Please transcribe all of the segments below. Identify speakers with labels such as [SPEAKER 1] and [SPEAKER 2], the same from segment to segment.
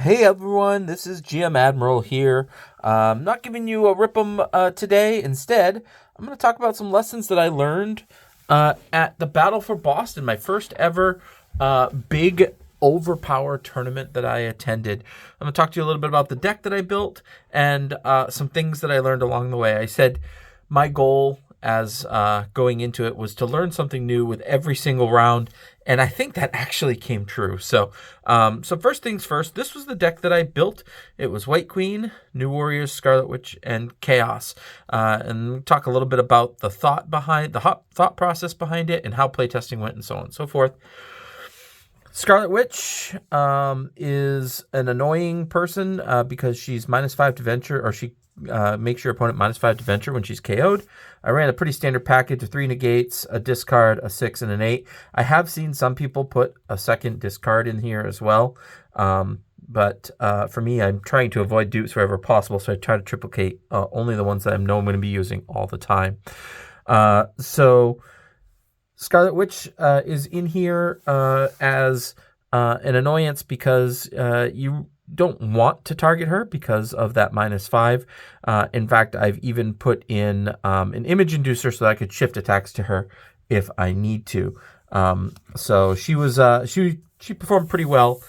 [SPEAKER 1] Hey everyone, this is GM Admiral here. I'm not giving you a rip'em today. Instead, I'm going to talk about some lessons that I learned at the Battle for Boston, my first ever big OverPower tournament that I attended. I'm going to talk to you a little bit about the deck that I built and some things that I learned along the way. I said my goal as going into it was to learn something new with every single round, and I think that actually came true. So first things first, this was the deck that I built. It was White Queen, New Warriors, Scarlet Witch, and Chaos. And we'll talk a little bit about the thought process behind it and how playtesting went and so on and so forth. Scarlet Witch is an annoying person because she's -5 to venture, or she makes your opponent -5 to venture when she's KO'd. I ran a pretty standard package of 3 negates, a discard, a 6, and an 8. I have seen some people put a second discard in here as well. But for me, I'm trying to avoid dupes wherever possible, so I try to triplicate only the ones that I know I'm going to be using all the time. So Scarlet Witch is in here as an annoyance because you don't want to target her because of that -5. In fact, I've even put in an image inducer so that I could shift attacks to her if I need to. So she was she performed pretty well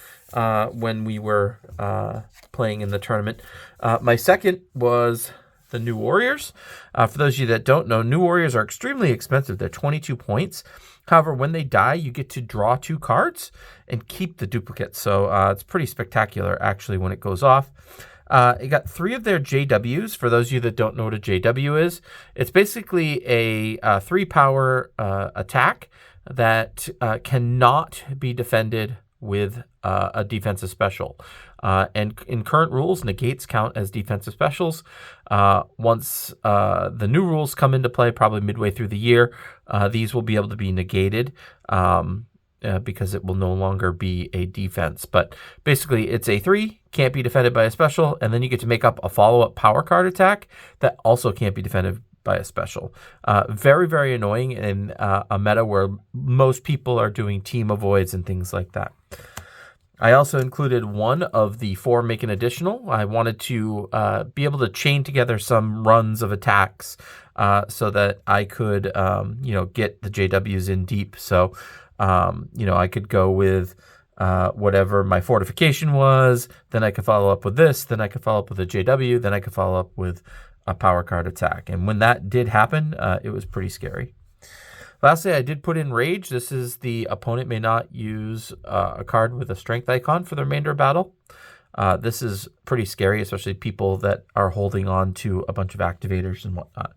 [SPEAKER 1] when we were playing in the tournament. My second was the New Warriors. For those of you that don't know, New Warriors are extremely expensive. They're 22 points. However, when they die, you get to draw 2 cards and keep the duplicates. So it's pretty spectacular, actually, when it goes off. It got 3 of their JWs. For those of you that don't know what a JW is, it's basically a 3-power attack that cannot be defended with a defensive special. And in current rules, negates count as defensive specials. Once the new rules come into play, probably midway through the year, these will be able to be negated because it will no longer be a defense. But basically, it's a 3, can't be defended by a special, and then you get to make up a follow-up power card attack that also can't be defended by a special. Very, very annoying in a meta where most people are doing team avoids and things like that. I also included one of the 4 make an additional. I wanted to be able to chain together some runs of attacks so that I could, get the JWs in deep. So, I could go with whatever my fortification was. Then I could follow up with this. Then I could follow up with a JW. Then I could follow up with a power card attack. And when that did happen, it was pretty scary. Lastly, I did put in Rage. This is the opponent may not use a card with a strength icon for the remainder of battle. This is pretty scary, especially people that are holding on to a bunch of activators and whatnot.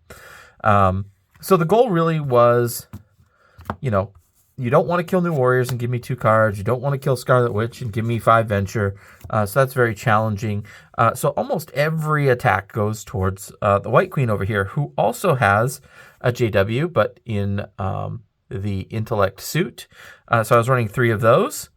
[SPEAKER 1] So the goal really was, you don't want to kill New Warriors and give me 2 cards. You don't want to kill Scarlet Witch and give me 5 venture. So that's very challenging. So almost every attack goes towards the White Queen over here, who also has a JW, but in the intellect suit. So I was running 3 of those.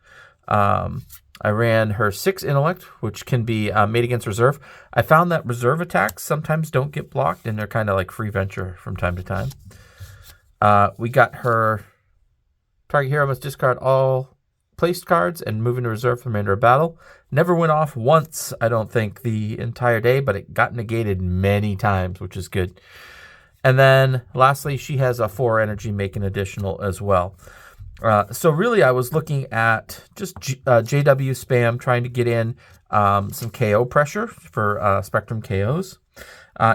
[SPEAKER 1] I ran her 6 intellect, which can be made against reserve. I found that reserve attacks sometimes don't get blocked, and they're kind of like free venture from time to time. We got her target hero must discard all placed cards and move into reserve for the remainder of battle. Never went off once, I don't think, the entire day, but it got negated many times, which is good. And then lastly, she has a 4 energy make an additional as well. So really, I was looking at just JW spam, trying to get in some KO pressure for Spectrum KOs.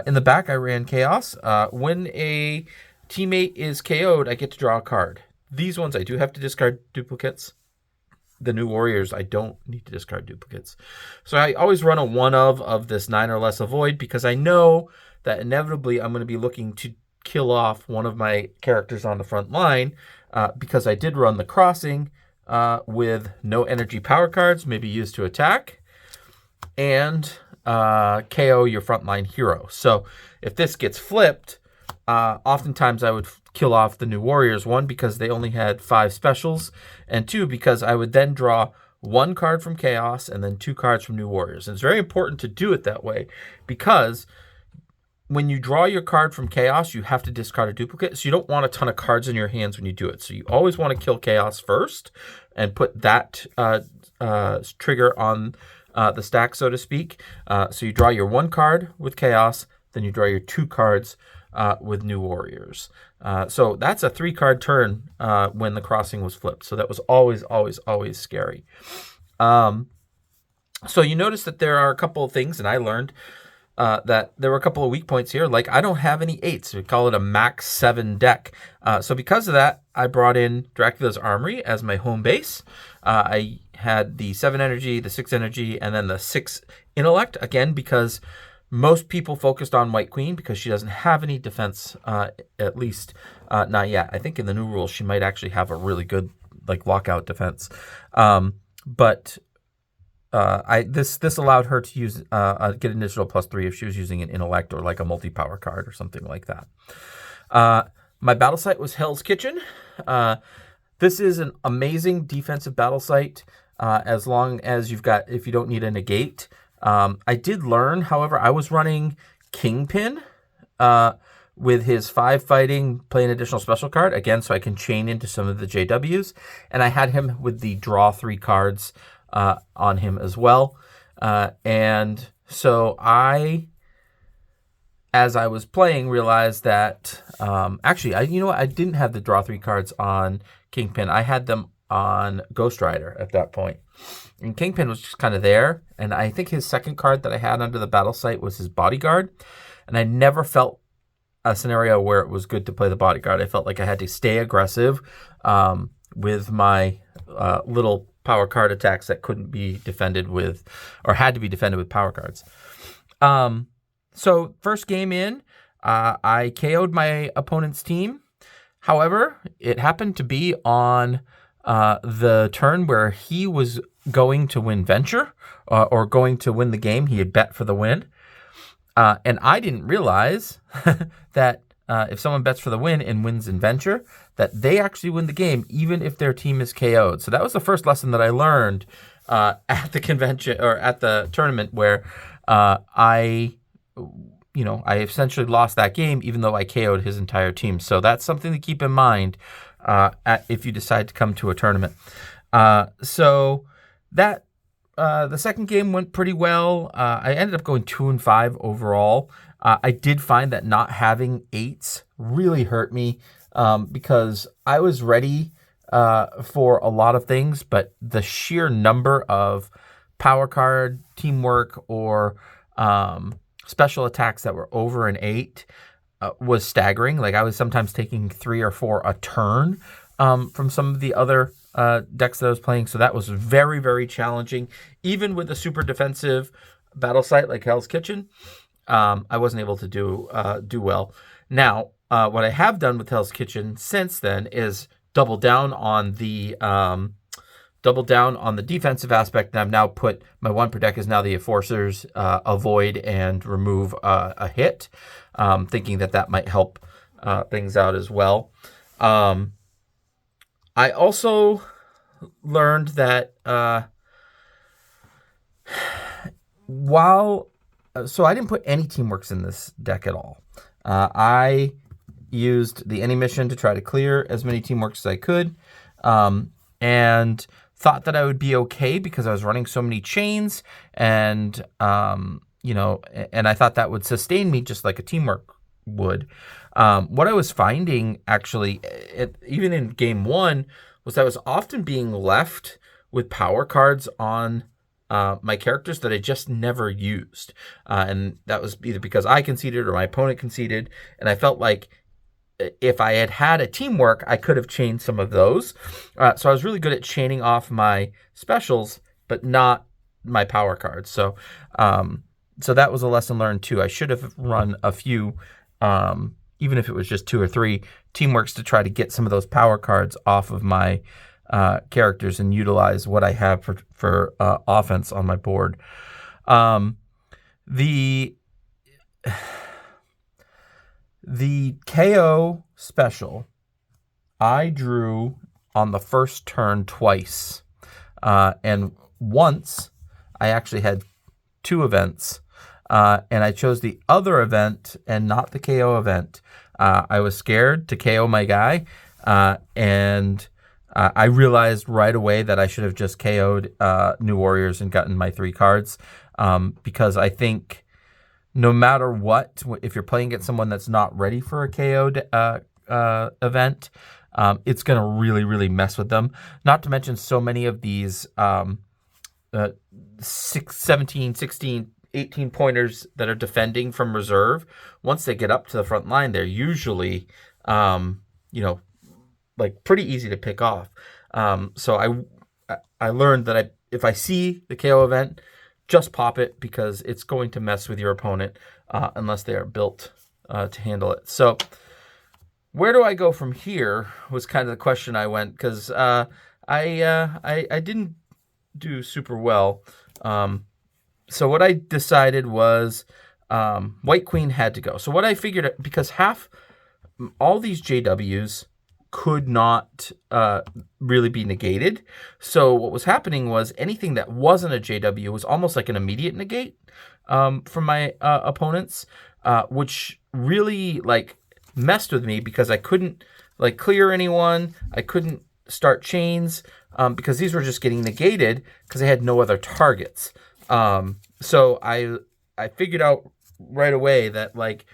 [SPEAKER 1] In the back, I ran Chaos. When a teammate is KO'd, I get to draw a card. These ones, I do have to discard duplicates. The New Warriors, I don't need to discard duplicates. So I always run a 1 of this 9 or less avoid because I know that inevitably I'm going to be looking to kill off one of my characters on the front line because I did run the crossing with no energy power cards, maybe used to attack, and KO your frontline hero. So if this gets flipped, oftentimes I would kill off the New Warriors, 1, because they only had 5 specials, and 2, because I would then draw 1 card from Chaos and then 2 cards from New Warriors. And it's very important to do it that way because when you draw your card from Chaos, you have to discard a duplicate. So you don't want a ton of cards in your hands when you do it. So you always want to kill Chaos first and put that trigger on the stack, so to speak. So you draw your 1 card with Chaos, then you draw your 2 cards with New Warriors. So that's a 3-card turn when the crossing was flipped. So that was always, always, always scary. So you notice that there are a couple of things, and I learned that there were a couple of weak points here. Like, I don't have any 8s. We call it a max 7 deck. So because of that, I brought in Dracula's Armory as my home base. I had the 7 energy, the 6 energy, and then the 6 intellect, again, because most people focused on White Queen because she doesn't have any defense, at least not yet. I think in the new rules, she might actually have a really good like lockout defense. But this allowed her to use get an additional +3 if she was using an intellect or like a multi-power card or something like that. My battle site was Hell's Kitchen. This is an amazing defensive battle site as long as if you don't need a negate. I did learn, however, I was running Kingpin with his 5 fighting, play an additional special card, again, so I can chain into some of the JWs. And I had him with the draw 3 cards on him as well. And so as I was playing, realized that, actually, I didn't have the draw 3 cards on Kingpin. I had them on Ghost Rider at that point. And Kingpin was just kind of there. And I think his second card that I had under the battle site was his Bodyguard. And I never felt a scenario where it was good to play the Bodyguard. I felt like I had to stay aggressive with my little power card attacks that couldn't be defended with, or had to be defended with power cards. So first game in, I KO'd my opponent's team. However, it happened to be on the turn where he was going to win Venture or going to win the game. He had bet for the win. And I didn't realize that if someone bets for the win and wins in Venture, that they actually win the game, even if their team is KO'd. So that was the first lesson that I learned at the convention or at the tournament where I essentially lost that game, even though I KO'd his entire team. So that's something to keep in mind if you decide to come to a tournament. So that the second game went pretty well. I ended up going 2-5 overall. I did find that not having 8s really hurt me because I was ready for a lot of things, but the sheer number of power card, teamwork, or special attacks that were over an 8 was staggering. Like, I was sometimes taking 3 or 4 a turn from some of the other decks that I was playing. So that was very, very challenging. Even with a super defensive battle site like Hell's Kitchen, I wasn't able to do well. Now, what I have done with Hell's Kitchen since then is double down on the defensive aspect. And I've now put my 1 per deck is now the Enforcers, avoid and remove a hit, thinking that might help things out as well. I also learned that so I didn't put any teamworks in this deck at all. I used the any mission to try to clear as many teamworks as I could, and thought that I would be okay because I was running so many chains, and and I thought that would sustain me just like a teamwork would. What I was finding actually, even in game 1, was I was often being left with power cards on my characters that I just never used. And that was either because I conceded or my opponent conceded. And I felt like if I had had a teamwork, I could have chained some of those. So I was really good at chaining off my specials, but not my power cards. So that was a lesson learned too. I should have run a few, even if it was just 2 or 3 teamworks to try to get some of those power cards off of my characters and utilize what I have for offense on my board. The KO special, I drew on the first turn twice. And once I actually had 2 events. And I chose the other event and not the KO event. I was scared to KO my guy. And I realized right away that I should have just KO'd New Warriors and gotten my 3 cards, because I think no matter what, if you're playing against someone that's not ready for a KO'd event, it's going to really, really mess with them. Not to mention so many of these 17, 16, 18 pointers that are defending from reserve, once they get up to the front line, they're usually, like pretty easy to pick off. So I learned that if I see the KO event, just pop it, because it's going to mess with your opponent unless they are built to handle it. So where do I go from here was kind of the question I went, because I didn't do super well. So what I decided was White Queen had to go. So what I figured, because all these JWs could not really be negated. So what was happening was anything that wasn't a JW was almost like an immediate negate from my opponents, which really like messed with me, because I couldn't like clear anyone. I couldn't start chains because these were just getting negated because I had no other targets. So I figured out right away that like,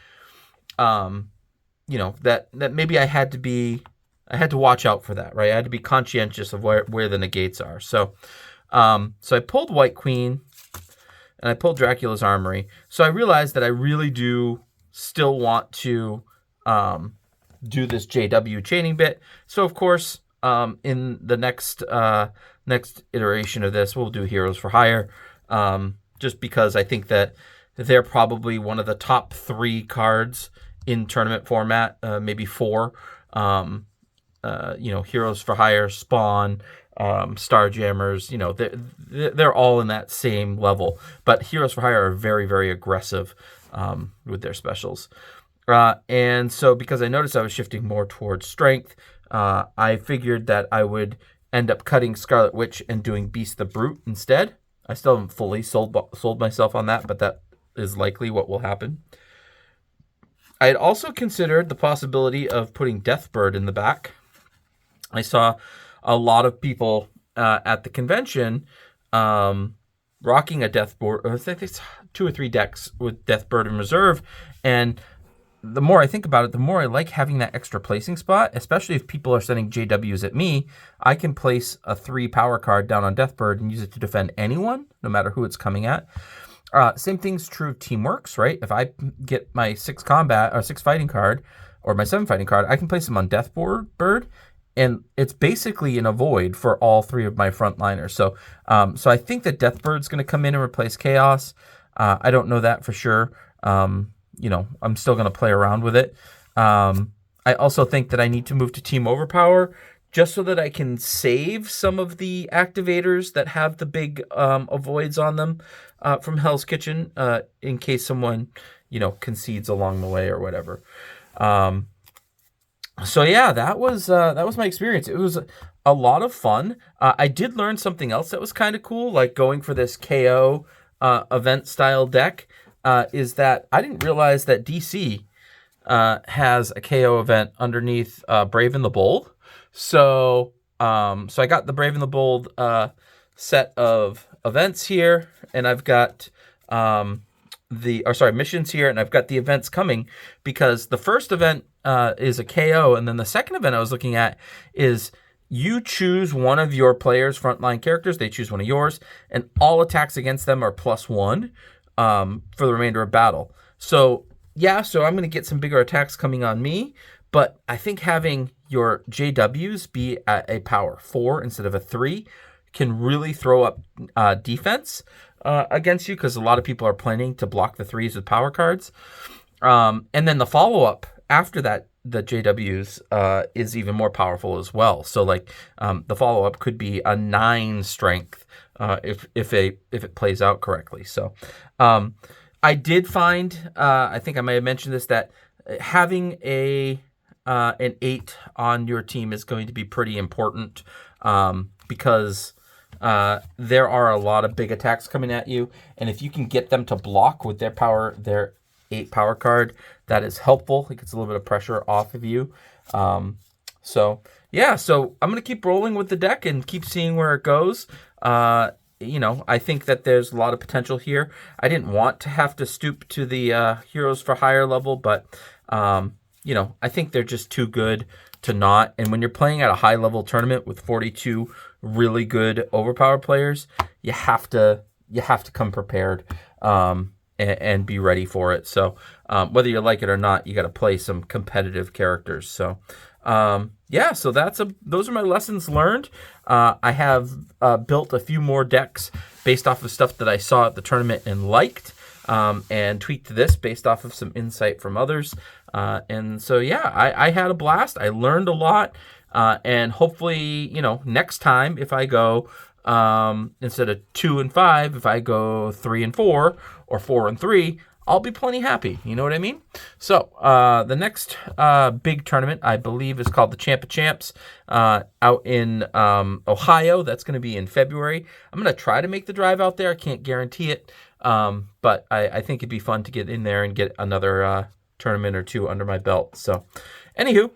[SPEAKER 1] that maybe I had to watch out for that, right? I had to be conscientious of where the negates are. So I pulled White Queen and I pulled Dracula's Armory. So I realized that I really do still want to do this JW chaining bit. So of course, in the next iteration of this, we'll do Heroes for Hire, just because I think that they're probably one of the top 3 cards in tournament format, maybe 4. Heroes for Hire, Spawn, Starjammers, they're all in that same level. But Heroes for Hire are very, very aggressive with their specials. And so because I noticed I was shifting more towards strength, I figured that I would end up cutting Scarlet Witch and doing Beast the Brute instead. I still haven't fully sold myself on that, but that is likely what will happen. I had also considered the possibility of putting Deathbird in the back. I saw a lot of people at the convention rocking a Deathbird. I think it's 2 or 3 decks with Deathbird in reserve, and the more I think about it, the more I like having that extra placing spot, especially if people are sending JWs at me. I can place a 3 power card down on Deathbird and use it to defend anyone, no matter who it's coming at. Same thing's true of Teamworks, right? If I get my 6 combat or 6 fighting card or my 7 fighting card, I can place them on Deathbird, and it's basically an avoid for all 3 of my frontliners. So I think that Deathbird's going to come in and replace Chaos. I don't know that for sure. I'm still going to play around with it. I also think that I need to move to Team Overpower just so that I can save some of the activators that have the big avoids on them from Hell's Kitchen in case someone, concedes along the way or whatever. So yeah, that was my experience. It was a lot of fun. I did learn something else that was kind of cool, like going for this KO event style deck. Is that I didn't realize that DC has a KO event underneath Brave and the Bold. So I got the Brave and the Bold set of events here, and I've got missions here, and I've got the events coming, because the first event is a KO, and then the second event I was looking at is you choose one of your players' frontline characters, they choose one of yours, and all attacks against them are +1 for the remainder of battle. So I'm going to get some bigger attacks coming on me, but I think having your JWs be at a power 4 instead of a 3 can really throw up defense against you, because a lot of people are planning to block the 3s with power cards. And then the follow-up after that, the JWs is even more powerful as well. So the follow-up could be a 9 strength if it plays out correctly. So I did find, I think I may have mentioned this, that having an 8 on your team is going to be pretty important, because there are a lot of big attacks coming at you, and if you can get them to block with their 8 power card, that is helpful. It gets a little bit of pressure off of you. So yeah, so I'm going to keep rolling with the deck and keep seeing where it goes. I think that there's a lot of potential here. I didn't want to have to stoop to the Heroes for Hire level, but, I think they're just too good to not. And when you're playing at a high level tournament with 42 really good Overpower players, you have to come prepared and be ready for it. So whether you like it or not, you got to play some competitive characters. So so those are my lessons learned. I have built a few more decks based off of stuff that I saw at the tournament and liked, and tweaked this based off of some insight from others. And so, I had a blast. I learned a lot. And hopefully, next time if I go, instead of 2 and 5, if I go 3 and 4 or 4 and 3, I'll be plenty happy. You know what I mean? So the next big tournament, I believe, is called the Champ of Champs out in Ohio. That's going to be in February. I'm going to try to make the drive out there. I can't guarantee it, but I think it'd be fun to get in there and get another tournament or two under my belt. So anywho,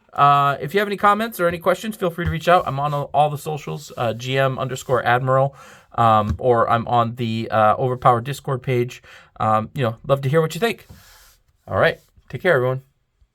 [SPEAKER 1] if you have any comments or any questions, feel free to reach out. I'm on all the socials, GM_Admiral, or I'm on the OverPower Discord page. Love to hear what you think. All right. Take care, everyone.